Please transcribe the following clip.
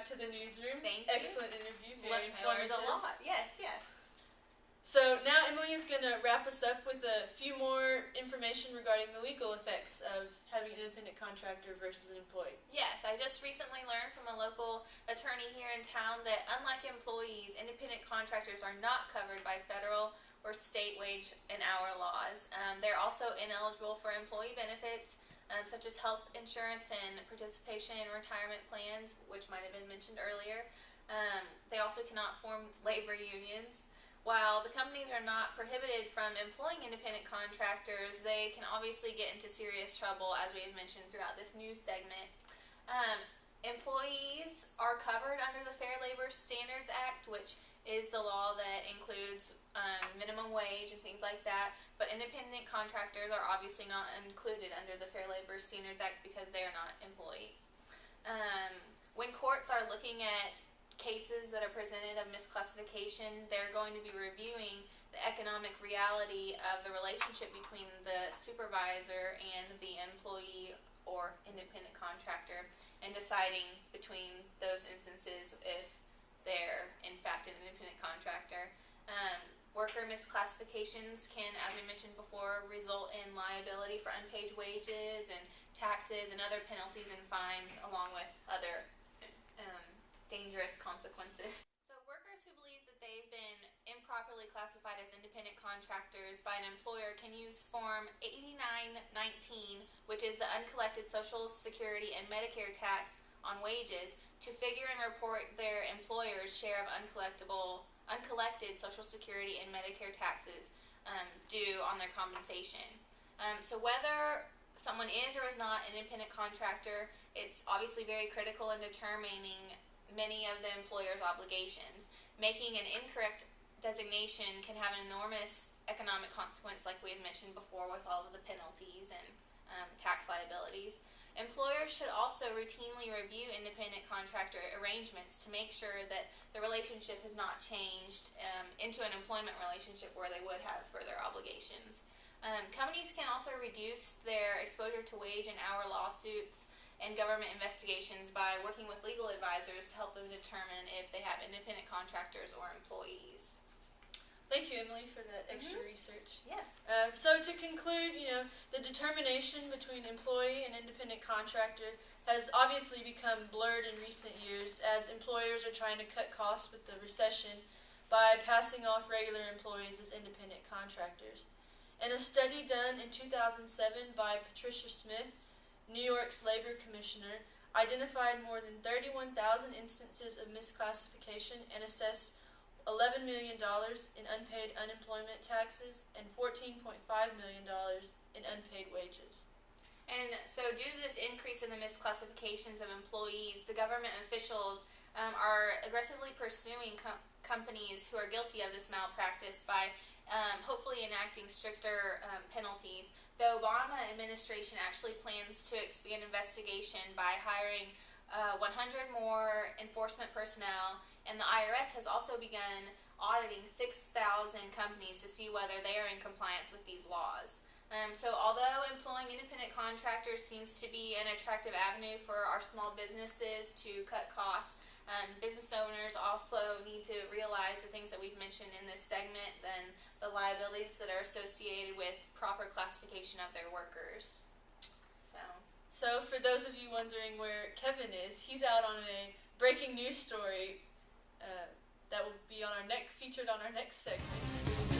back to the newsroom. Thank you. Excellent interview, very informative. I learned a lot. Yes, yes. So now Emily is going to wrap us up with a few more information regarding the legal effects of having an independent contractor versus an employee. Yes, I just recently learned from a local attorney here in town that unlike employees, independent contractors are not covered by federal or state wage and hour laws. They're also ineligible for employee benefits, such as health insurance and participation in retirement plans, which might have been mentioned earlier. They also cannot form labor unions. While the companies are not prohibited from employing independent contractors, they can obviously get into serious trouble, as we have mentioned throughout this news segment. Employees are covered under the Fair Labor Standards Act, which is the law that includes minimum wage and things like that, but independent contractors are obviously not included under the Fair Labor Standards Act because they are not employees. When courts are looking at cases that are presented of misclassification, they're going to be reviewing the economic reality of the relationship between the supervisor and the employee or independent contractor and deciding between those instances if they're in fact an independent contractor. Worker misclassifications can, as we mentioned before, result in liability for unpaid wages and taxes and other penalties and fines, along with other dangerous consequences. So workers who believe that they've been improperly classified as independent contractors by an employer can use Form 8919, which is the uncollected Social Security and Medicare tax on wages, to figure and report their employer's share of uncollected Social Security and Medicare taxes due on their compensation. So whether someone is or is not an independent contractor, it's obviously very critical in determining many of the employer's obligations. Making an incorrect designation can have an enormous economic consequence, like we had mentioned before, with all of the penalties and tax liabilities. Employers should also routinely review independent contractor arrangements to make sure that the relationship has not changed into an employment relationship where they would have further obligations. Companies can also reduce their exposure to wage and hour lawsuits and government investigations by working with legal advisors to help them determine if they have independent contractors or employees. Thank you, Emily, for that extra research. Yes. So to conclude, the determination between employee and independent contractor has obviously become blurred in recent years as employers are trying to cut costs with the recession by passing off regular employees as independent contractors. In a study done in 2007 by Patricia Smith, New York's labor commissioner, identified more than 31,000 instances of misclassification and assessed $11 million in unpaid unemployment taxes and $14.5 million in unpaid wages. And so due to this increase in the misclassifications of employees, the government officials are aggressively pursuing companies who are guilty of this malpractice by hopefully enacting stricter penalties. The Obama administration actually plans to expand investigation by hiring 100 more enforcement personnel, and the IRS has also begun auditing 6,000 companies to see whether they are in compliance with these laws. So although employing independent contractors seems to be an attractive avenue for our small businesses to cut costs, business owners also need to realize the things that we've mentioned in this segment, then the liabilities that are associated with proper classification of their workers. So for those of you wondering where Kevin is, he's out on a breaking news story that will be featured on our next segment.